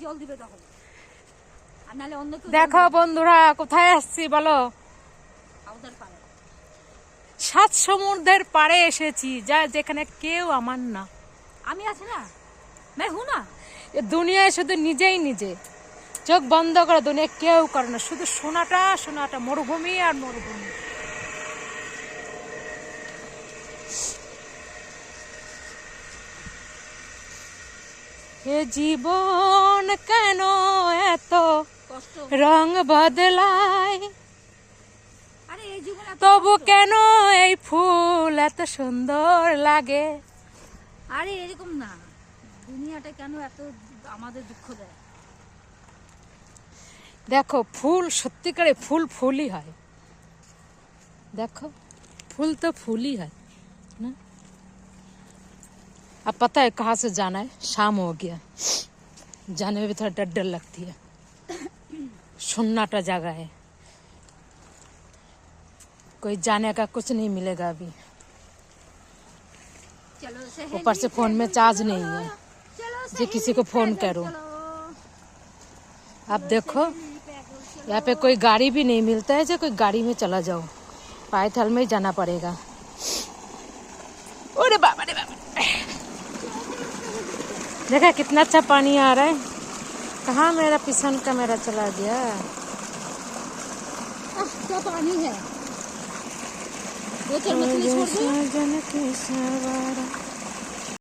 জল দিবে তখন, আর নাহলে অন্য কেউ। দেখো বন্ধুরা কোথায় আসছি বলো? আউদার পাড়ে। 7 সমুদ্রের পাড়ে এসেছি, যা যেখানে কেউ আমার না। আমি আছি না, मैं हूं ना। এ দুনিয়ায় শুধু নিজেই নিজে, চোখ বন্ধ করে দুনিয়া কেউ করে না, শুধু সোনাটা সোনাটা, মরুভূমি আর মরুভূমি। এ জীবন কেন এত কষ্ট। রং বদলায়, আরে এই জীবনে এত তবু কষ্ট। কেন এই ফুল এত সুন্দর লাগে? আরে এরকম না, দুনিয়াটা কেন এত আমাদের দুঃখ দেয়? দেখো ফুল সত্যিকারে ফুল ফুলই হয়, देखो फूल तो फूल ही है ना। अब पता है कहाँ से जाना है, शाम हो गया, जाने में भी थोड़ा डर डर लगती है, सन्नाटा जगह है, कोई जाने का कुछ नहीं मिलेगा अभी। ऊपर से फोन में चार्ज नहीं है, जो किसी को फोन करो। अब देखो यहाँ पे कोई गाड़ी भी नहीं मिलता है, जो कोई गाड़ी में चला जाओ, पायथल में ही जाना पड़ेगा। अरे बाबा रे बाबा, देखा कितना अच्छा पानी आ रहा है। कहाँ मेरा पिसन का मेरा चला गया? क्या पानी है, दो चार मछली छोड़ दो।